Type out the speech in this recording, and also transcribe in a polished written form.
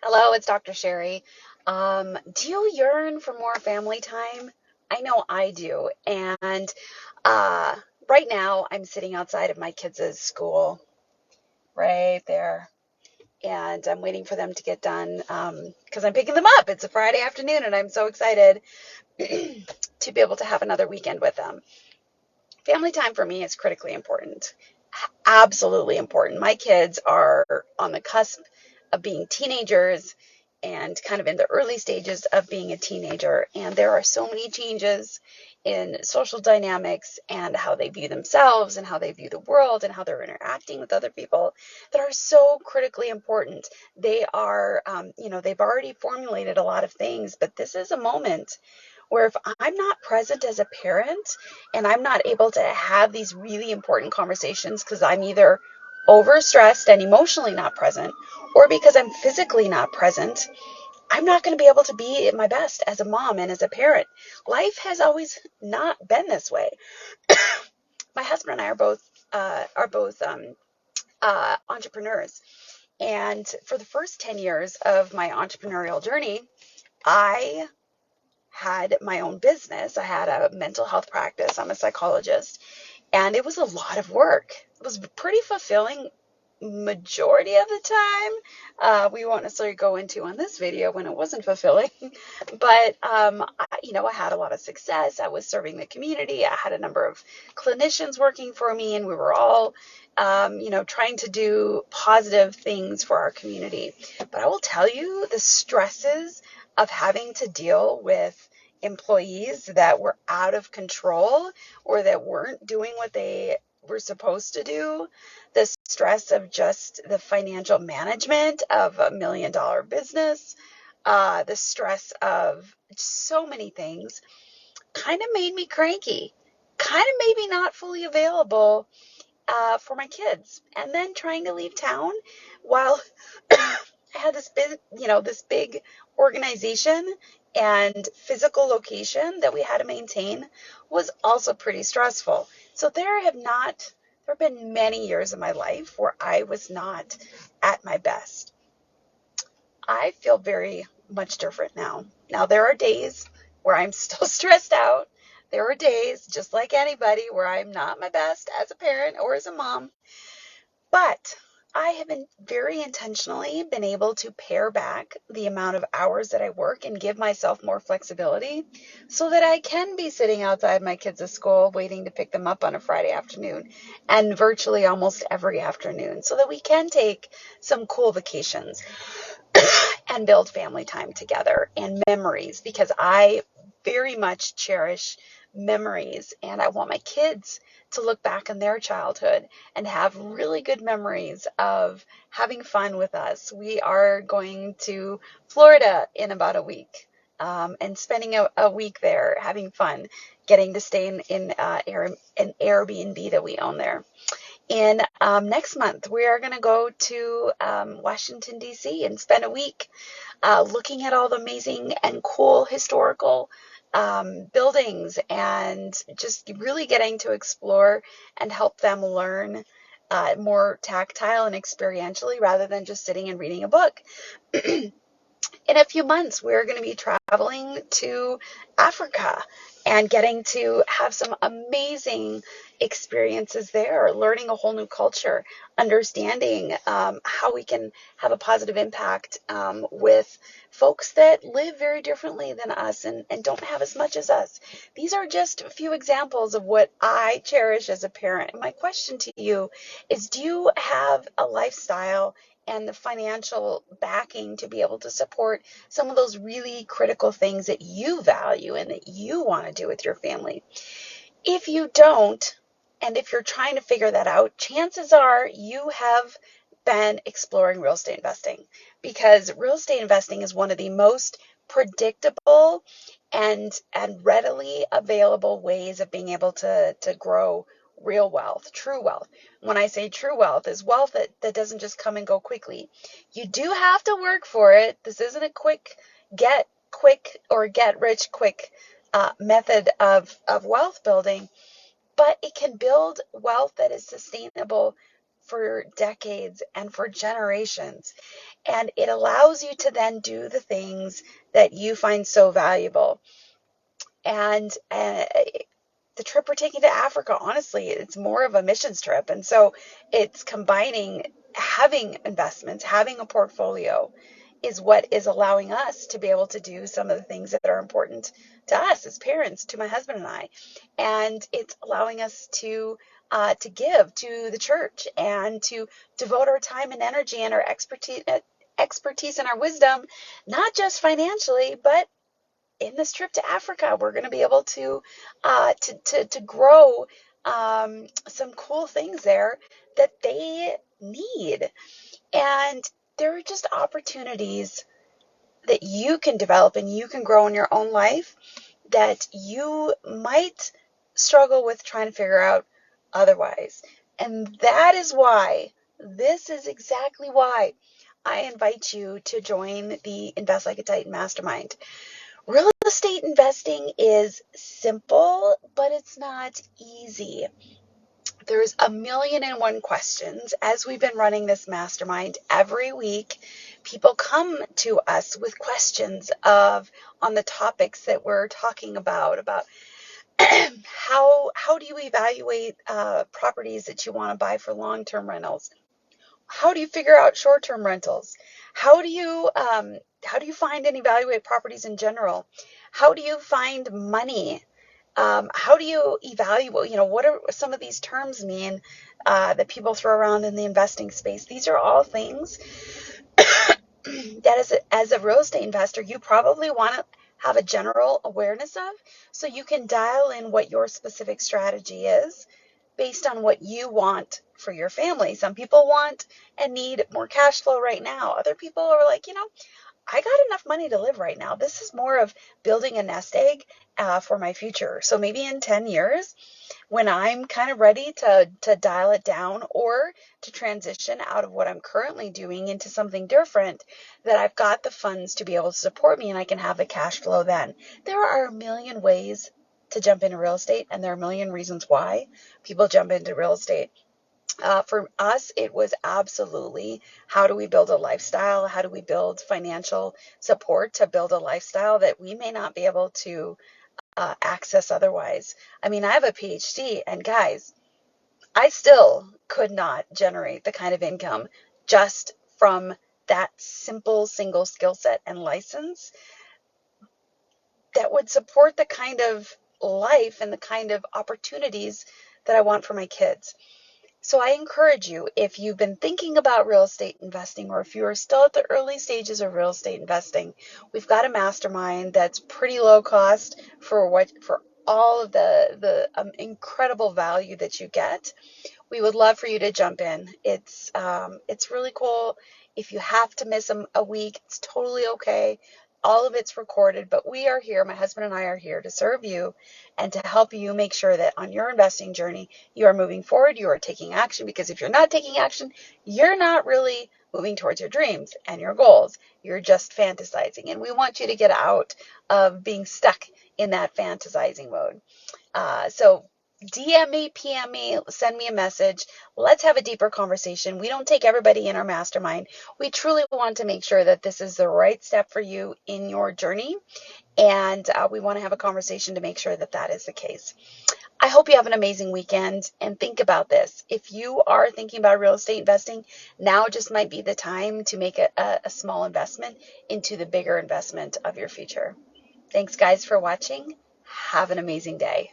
Hello, it's Dr. Sherry. Do you yearn for more family time? I know I do. And uh, right now, I'm sitting outside of my kids' school right there. And I'm waiting for them to get done because I'm picking them up. It's a Friday afternoon, and I'm so excited to be able to have another weekend with them. Family time for me is critically important. Absolutely important. My kids are on the cusp of being teenagers and kind of in the early stages of being a teenager. And there are so many changes in social dynamics and how they view themselves and how they view the world and how they're interacting with other people that are so critically important. They are, they've already formulated a lot of things, but this is a moment where if I'm not present as a parent and I'm not able to have these really important conversations because I'm either overstressed and emotionally not present or because I'm physically not present, I'm not going to be able to be at my best as a mom and as a parent. Life has always not been this way. My husband and I are both entrepreneurs, and for the first 10 years of my entrepreneurial journey, I had my own business. I had a mental health practice. I'm a psychologist, and it was a lot of work. It was pretty fulfilling majority of the time. We won't necessarily go into on this video when it wasn't fulfilling, but I had a lot of success. I was serving the community. I had a number of clinicians working for me, and we were all trying to do positive things for our community. But I will tell you, the stresses of having to deal with employees that were out of control or that weren't doing what they were supposed to do, the stress of just the financial management of $1 million business, the stress of so many things kind of made me cranky, kind of made me not fully available for my kids. And then trying to leave town while I had this big organization and physical location that we had to maintain was also pretty stressful. So there have been many years of my life where I was not at my best. I feel very much different now. Now, there are days where I'm still stressed out. There are days, just like anybody, where I'm not my best as a parent or as a mom. But I have been very intentionally been able to pare back the amount of hours that I work and give myself more flexibility so that I can be sitting outside my kids' school waiting to pick them up on a Friday afternoon and virtually almost every afternoon so that we can take some cool vacations and build family time together and memories because I very much cherish memories and I want my kids to look back on their childhood and have really good memories of having fun with us. We are going to Florida in about a week and spending a week there having fun, getting to stay in an Airbnb that we own there. And next month, we are going to go to Washington, D.C. and spend a week looking at all the amazing and cool historical buildings and just really getting to explore and help them learn more tactile and experientially rather than just sitting and reading a book. In a few months, we're going to be traveling to Africa and getting to have some amazing experiences there, learning a whole new culture, understanding how we can have a positive impact with folks that live very differently than us and don't have as much as us. These are just a few examples of what I cherish as a parent. And my question to you is, do you have a lifestyle and the financial backing to be able to support some of those really critical things that you value and that you want to do with your family? If you don't, and if you're trying to figure that out, chances are you have been exploring real estate investing because real estate investing is one of the most predictable and readily available ways of being able to grow real wealth, true wealth. When I say true wealth, is wealth that doesn't just come and go quickly. You do have to work for it. This isn't a quick or get rich quick method of wealth building, but it can build wealth that is sustainable for decades and for generations. And it allows you to then do the things that you find so valuable. And the trip we're taking to Africa, honestly, it's more of a missions trip. And so it's combining having investments, having a portfolio is what is allowing us to be able to do some of the things that are important to us as parents, to my husband and I. And it's allowing us to give to the church and to devote our time and energy and our expertise and our wisdom, not just financially, but in this trip to Africa, we're going to be able to grow some cool things there that they need. And there are just opportunities that you can develop and you can grow in your own life that you might struggle with trying to figure out otherwise. And that is why, this is exactly why I invite you to join the Invest Like a Titan Mastermind. Real estate investing is simple, but it's not easy. There's a million and one questions. As we've been running this mastermind every week, people come to us with questions on the topics that we're talking about how do you evaluate properties that you want to buy for long-term rentals? How do you figure out short-term rentals? How do you find and evaluate properties in general? How do you find money? How do you evaluate, what are some of these terms mean that people throw around in the investing space? These are all things that as a real estate investor, you probably want to have a general awareness of, so you can dial in what your specific strategy is based on what you want for your family. Some people want and need more cash flow right now. Other people are like, I got enough money to live right now. This is more of building a nest egg for my future. So maybe in 10 years, when I'm kind of ready to dial it down or to transition out of what I'm currently doing into something different, that I've got the funds to be able to support me and I can have the cash flow then. There are a million ways to jump into real estate, and there are a million reasons why people jump into real estate. For us, it was absolutely, how do we build a lifestyle? How do we build financial support to build a lifestyle that we may not be able to access otherwise? I mean, I have a PhD, and guys, I still could not generate the kind of income just from that simple single skill set and license that would support the kind of life and the kind of opportunities that I want for my kids. So I encourage you, if you've been thinking about real estate investing, or if you are still at the early stages of real estate investing, we've got a mastermind that's pretty low cost for all of the incredible value that you get. We would love for you to jump in. It's really cool. If you have to miss a week, it's totally okay. All of it's recorded, but we are here, my husband and I are here to serve you and to help you make sure that on your investing journey, you are moving forward, you are taking action, because if you're not taking action, you're not really moving towards your dreams and your goals. You're just fantasizing, and we want you to get out of being stuck in that fantasizing mode. So DM me, PM me, send me a message. Let's have a deeper conversation. We don't take everybody in our mastermind. We truly want to make sure that this is the right step for you in your journey. And we want to have a conversation to make sure that that is the case. I hope you have an amazing weekend, and think about this. If you are thinking about real estate investing, now just might be the time to make a small investment into the bigger investment of your future. Thanks, guys, for watching. Have an amazing day.